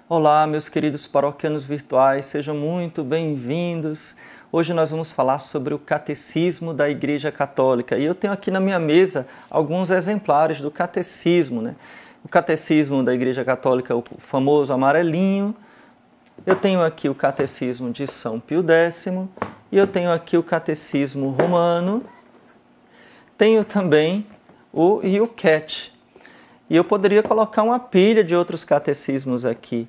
Olá, meus queridos paroquianos virtuais, sejam muito bem-vindos. Hoje nós vamos falar sobre o Catecismo da Igreja Católica. E eu tenho aqui na minha mesa alguns exemplares do Catecismo, né? O Catecismo da Igreja Católica, o famoso amarelinho. Eu tenho aqui o Catecismo de São Pio X e eu tenho aqui o Catecismo Romano. Tenho também o Yucat. E eu poderia colocar uma pilha de outros catecismos aqui.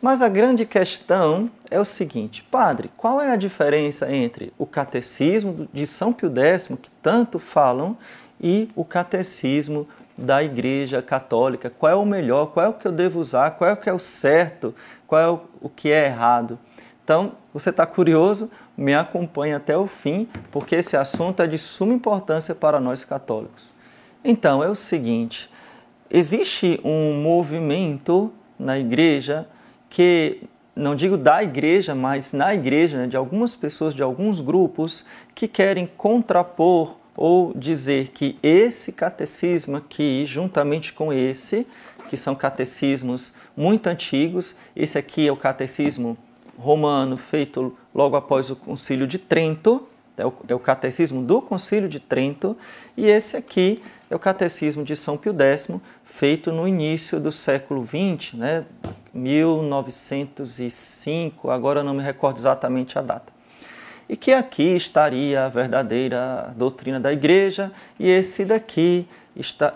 Mas a grande questão é o seguinte: Padre, qual é a diferença entre o catecismo de São Pio X, que tanto falam, e o catecismo da Igreja Católica? Qual é o melhor? Qual é o que eu devo usar? Qual é o que é o certo? Qual é o que é errado? Então, você está curioso? Me acompanhe até o fim, porque esse assunto é de suma importância para nós católicos. Então, é o seguinte: existe um movimento na igreja que, não digo da igreja, mas na igreja, né, de algumas pessoas, de alguns grupos, que querem contrapor ou dizer que esse catecismo aqui, juntamente com esse, que são catecismos muito antigos, esse aqui é o catecismo romano, feito logo após o Concílio de Trento, é o catecismo do Concílio de Trento, e esse aqui é o catecismo de São Pio X, feito no início do século XX, né, 1905, agora eu não me recordo exatamente a data. E que aqui estaria a verdadeira doutrina da Igreja, e esse daqui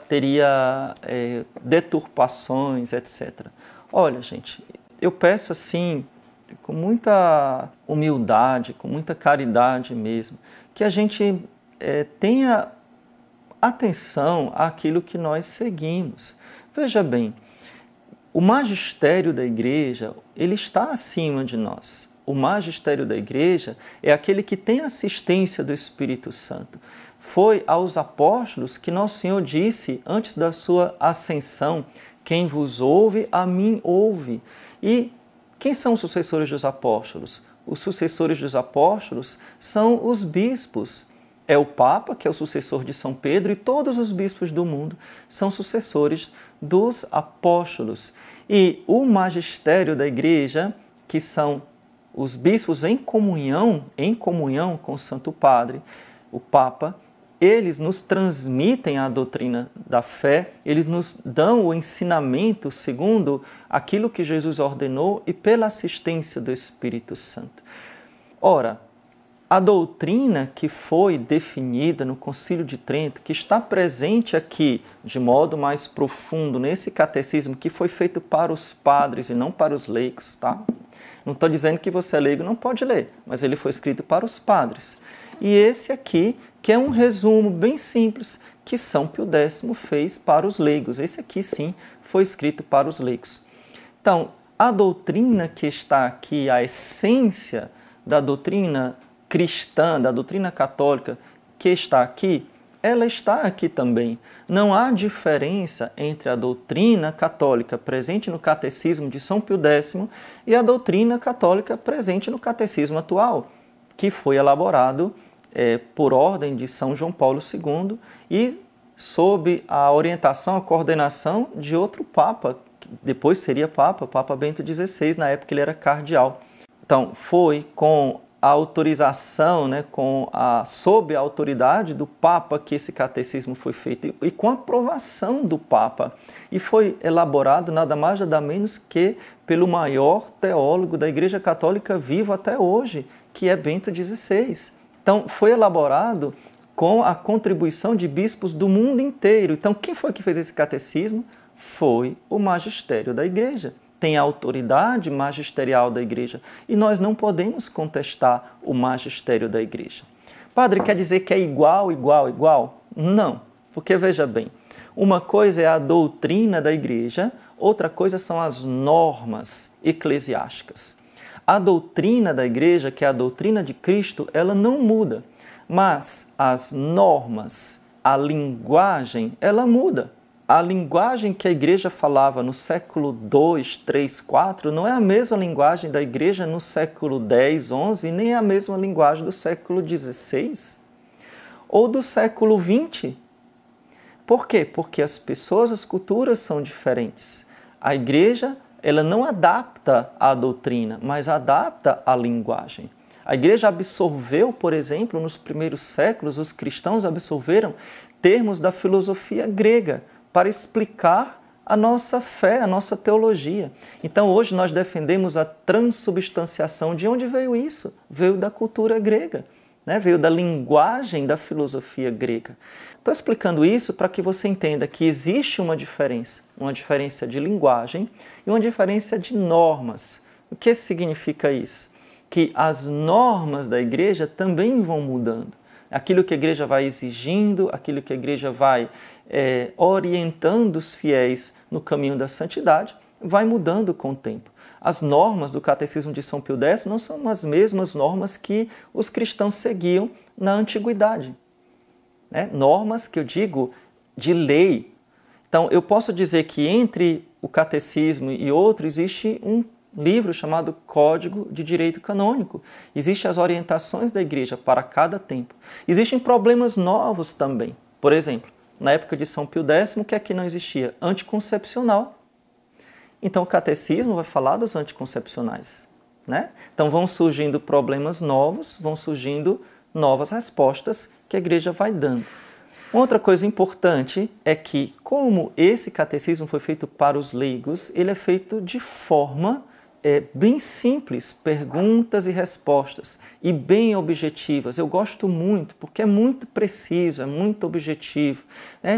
teria deturpações, etc. Olha, gente, eu peço assim, com muita humildade, com muita caridade mesmo, que a gente tenha atenção àquilo que nós seguimos. Veja bem, o magistério da Igreja, ele está acima de nós. O magistério da Igreja é aquele que tem assistência do Espírito Santo. Foi aos apóstolos que Nosso Senhor disse, antes da sua ascensão: quem vos ouve, a mim ouve. E quem são os sucessores dos apóstolos? Os sucessores dos apóstolos são os bispos. É o Papa, que é o sucessor de São Pedro, e todos os bispos do mundo são sucessores dos apóstolos. E o magistério da Igreja, que são os bispos em comunhão com o Santo Padre, o Papa, eles nos transmitem a doutrina da fé, eles nos dão o ensinamento segundo aquilo que Jesus ordenou e pela assistência do Espírito Santo. Ora, a doutrina que foi definida no Concílio de Trento, que está presente aqui de modo mais profundo nesse catecismo que foi feito para os padres e não para os leigos, tá? Não estou dizendo que você é leigo não pode ler, mas ele foi escrito para os padres. E esse aqui, que é um resumo bem simples que São Pio X fez para os leigos. Esse aqui, sim, foi escrito para os leigos. Então, a doutrina que está aqui, a essência da doutrina cristã, da doutrina católica que está aqui, ela está aqui também. Não há diferença entre a doutrina católica presente no catecismo de São Pio X e a doutrina católica presente no catecismo atual, que foi elaborado por ordem de São João Paulo II e sob a orientação, a coordenação de outro Papa, que depois seria Papa, Papa Bento XVI, na época ele era cardeal. Então, foi com a autorização, né, sob a autoridade do Papa que esse catecismo foi feito e com a aprovação do Papa. E foi elaborado nada mais nada menos que pelo maior teólogo da Igreja Católica vivo até hoje, que é Bento XVI. Então, foi elaborado com a contribuição de bispos do mundo inteiro. Então, quem foi que fez esse catecismo? Foi o magistério da Igreja. Tem a autoridade magisterial da Igreja e nós não podemos contestar o magistério da Igreja. Padre, quer dizer que é igual? Não, porque veja bem, uma coisa é a doutrina da Igreja, outra coisa são as normas eclesiásticas. A doutrina da Igreja, que é a doutrina de Cristo, ela não muda, mas as normas, a linguagem, ela muda. A linguagem que a Igreja falava no século II, III, IV não é a mesma linguagem da Igreja no século X, XI, nem a mesma linguagem do século XVI ou do século XX. Por quê? Porque as pessoas, as culturas são diferentes. A Igreja ela não adapta a doutrina, mas adapta a linguagem. A igreja absorveu, por exemplo, nos primeiros séculos, os cristãos absorveram termos da filosofia grega para explicar a nossa fé, a nossa teologia. Então, hoje nós defendemos a transubstanciação. De onde veio isso? Veio da cultura grega, né? Veio da linguagem da filosofia grega. Estou explicando isso para que você entenda que existe uma diferença de linguagem e uma diferença de normas. O que significa isso? Que as normas da igreja também vão mudando. Aquilo que a igreja vai exigindo, aquilo que a igreja vai orientando os fiéis no caminho da santidade, vai mudando com o tempo. As normas do Catecismo de São Pio X não são as mesmas normas que os cristãos seguiam na antiguidade. Né? Normas que eu digo de lei. Então, eu posso dizer que entre o Catecismo e outro existe um livro chamado Código de Direito Canônico. Existem as orientações da igreja para cada tempo. Existem problemas novos também. Por exemplo, na época de São Pio X, o que é que não existia? Anticoncepcional. Então, o catecismo vai falar dos anticoncepcionais. Né? Então, vão surgindo problemas novos, vão surgindo novas respostas que a igreja vai dando. Outra coisa importante é que, como esse catecismo foi feito para os leigos, ele é feito de forma bem simples, perguntas e respostas, e bem objetivas. Eu gosto muito, porque é muito preciso, é muito objetivo,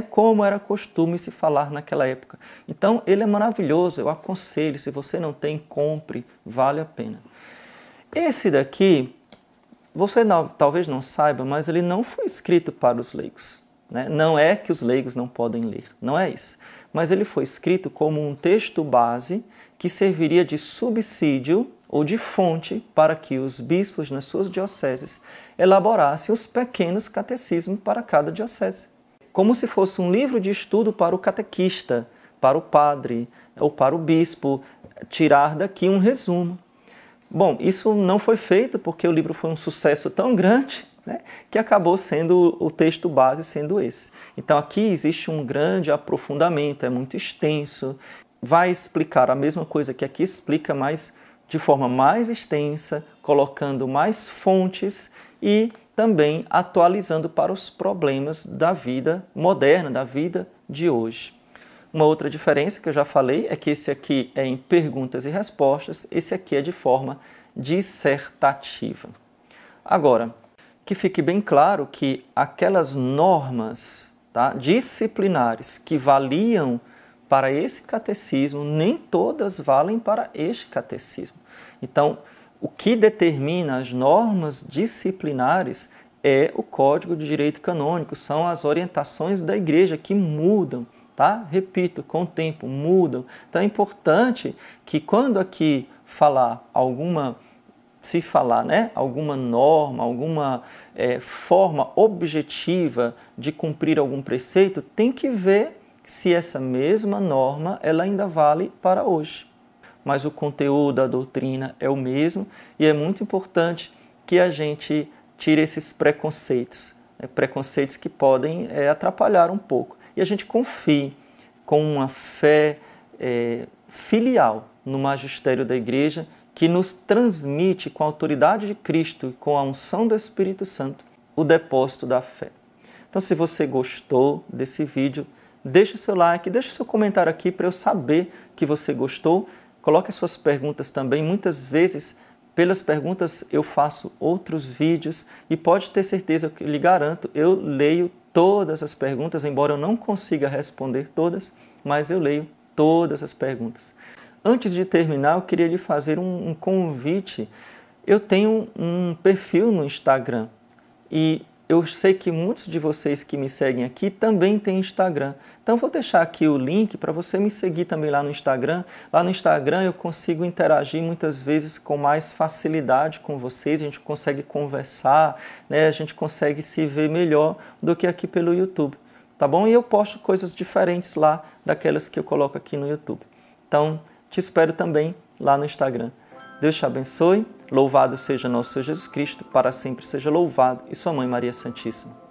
como era costume se falar naquela época. Então, ele é maravilhoso, eu aconselho, se você não tem, compre, vale a pena. Esse daqui, você talvez não saiba, mas ele não foi escrito para os leigos. Né? Não é que os leigos não podem ler, não é isso. Mas ele foi escrito como um texto base que serviria de subsídio ou de fonte para que os bispos nas suas dioceses elaborassem os pequenos catecismos para cada diocese. Como se fosse um livro de estudo para o catequista, para o padre ou para o bispo, tirar daqui um resumo. Bom, isso não foi feito porque o livro foi um sucesso tão grande, né, que acabou sendo o texto base sendo esse. Então aqui existe um grande aprofundamento, é muito extenso, vai explicar a mesma coisa que aqui explica, mas de forma mais extensa, colocando mais fontes e também atualizando para os problemas da vida moderna, da vida de hoje. Uma outra diferença que eu já falei é que esse aqui é em perguntas e respostas, esse aqui é de forma dissertativa. Agora, que fique bem claro que aquelas normas, tá, disciplinares que valiam para esse catecismo, nem todas valem para este catecismo. Então, o que determina as normas disciplinares é o Código de Direito Canônico, são as orientações da igreja que mudam, tá? Repito, com o tempo mudam. Então é importante que quando aqui se falar, né, alguma norma, alguma forma objetiva de cumprir algum preceito, tem que ver se essa mesma norma ela ainda vale para hoje. Mas o conteúdo da doutrina é o mesmo e é muito importante que a gente tire esses preconceitos, preconceitos que podem atrapalhar um pouco. E a gente confie com uma fé filial no magistério da igreja que nos transmite com a autoridade de Cristo e com a unção do Espírito Santo o depósito da fé. Então, se você gostou desse vídeo, deixe o seu like, deixe o seu comentário aqui para eu saber que você gostou. Coloque as suas perguntas também. Muitas vezes, pelas perguntas, eu faço outros vídeos e pode ter certeza que lhe garanto, eu leio todas as perguntas, embora eu não consiga responder todas, mas eu leio todas as perguntas. Antes de terminar, eu queria lhe fazer um convite. Eu tenho um perfil no Instagram e eu sei que muitos de vocês que me seguem aqui também têm Instagram. Então, vou deixar aqui o link para você me seguir também lá no Instagram. Lá no Instagram eu consigo interagir muitas vezes com mais facilidade com vocês, a gente consegue conversar, né? A gente consegue se ver melhor do que aqui pelo YouTube, tá bom? E eu posto coisas diferentes lá daquelas que eu coloco aqui no YouTube. Então, te espero também lá no Instagram. Deus te abençoe, louvado seja nosso Senhor Jesus Cristo, para sempre seja louvado, e sua Mãe Maria Santíssima.